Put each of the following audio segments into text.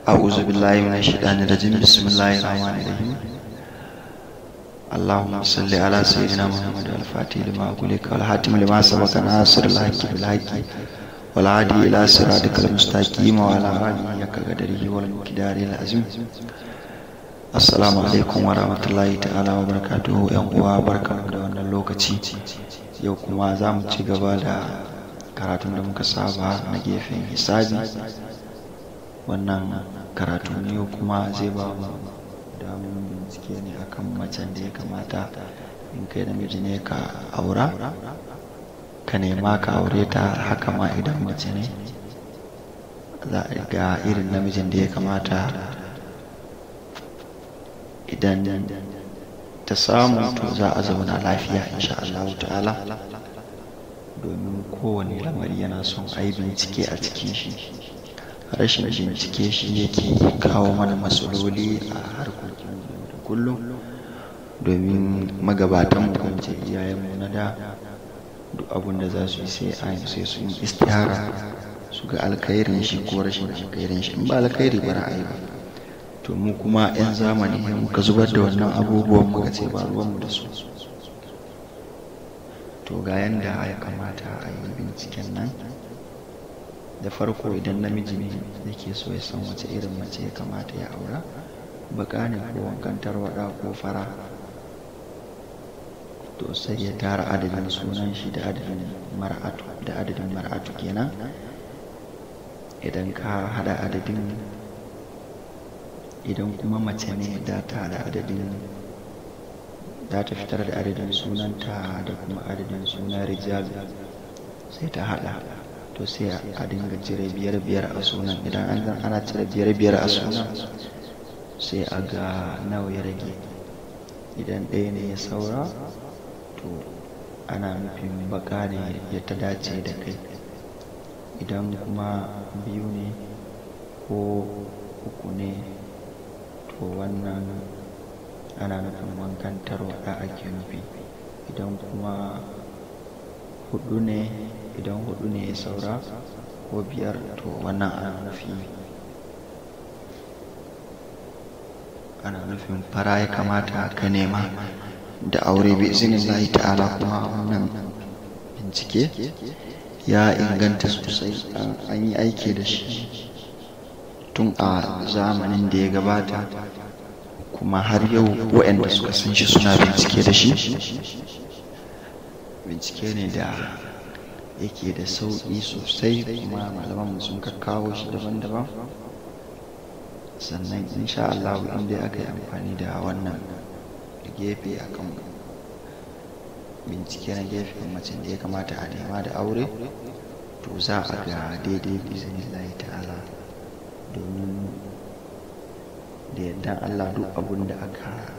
أعوذ بالله من الشيطان الرجيم بسم الله الرحمن الرحيم اللهم صل على سيدنا محمد الفاتح لما أغلق والحاتم لما سبق ناصر الحق بالحق والهادي إلى صراطك المستقيم وعلى آله حق قدره والمقدار العظيم. Assalamu alaikum wa rahmatullahi ta'ala wa barakatuhu. Yan uwa barkamu da wannan lokaci. Yau kuma za mu ci gaba da karatun da muka saba na gefen hisabi. Wannan karatu ne kuma zai ba mu damar bincike ne akan macen da ya kamata in kai namiji ne ka aura, ka nema ka aure ta. Haka ma idan mace ne za a ga irin namijin da ya kamata idan ta samu to za a zauna lafiya insha Allah ta'ala, domin kowane lamari yana son a yi bincike a cikin shi. Rashin bincike shi yake kawo mana matsaloli a harkokin da kullum, domin magabatan mu ce iyayenmu na da duk abin da za su yi sai sun istihara su ga alkhairin shi ko rashin alkhairin shi. In ba alkhairi ba ra'ayi ba, to mu kuma 'yan zamani muka zubar da wannan abubuwan muka ce ba ruwanmu da su. To ga yanda ya kamata a yi binciken nan. Da farko idan namiji ne yake so ya san wace irin mace ya kamata ya aura, baka ne ko wankan tarwada ko fara, to sai ya tara adadin sunan shi da adadin mar'atu kenan. Idan ka hada adadin, idan kuma mace ne da ta hada adadin, za ta fitar da adadin sunanta da kuma adadin sunan rijal sai ta hada, to sai a dinga cire biyar a sunan. Idan ana cire biyar a sunan sai a ga nawa ya rage. Idan ɗaya ne ya saura to ana nufin baka ne ya ta dace da kai. Idan kuma biyu ne ko uku ne to wannan ana nufin wankan tarwaɗa ake nufi. Idan kuma hudu ne ya saura ko biyar to wannan ana nufin fara ya kamata ka nema da aure bi iznillahi ta'ala. Kuma wannan bincike ya inganta sosai, an yi aiki da shi tun a zamanin da ya gabata, kuma har yau waɗanda suka san shi suna bincike da shi. Bincike ne da yake da sauƙi sosai, kuma malaman sun kakkawo shi daban-daban. Sannan insha Allah inda aka yi amfani da wannan gefe akan bincike na gefen macen da ya kamata a nema da aure, to za a ga daidai biznillahi ta'ala. Domin da yadda Allah duk abun da aka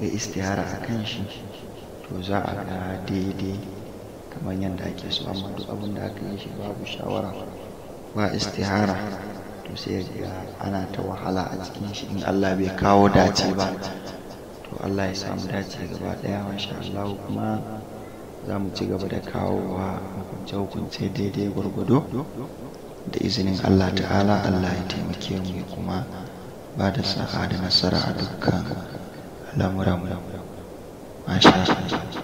yi istihara a kan shi to za a ga daidai kamar yadda ake so. Amma duk abun da aka yi shi babu shawara ba istihara to sai ga ana ta wahala a cikin shi in Allah bai kawo dace ba. To Allah ya samu dace gaba daya masha Allah. Kuma za mu ci gaba da kawowa hukunce daidai gwargwado da izinin Allah ta'ala. Allah ya taimake mu kuma ba da sa'a da nasara a dukkan al'amuran mu masha Allah.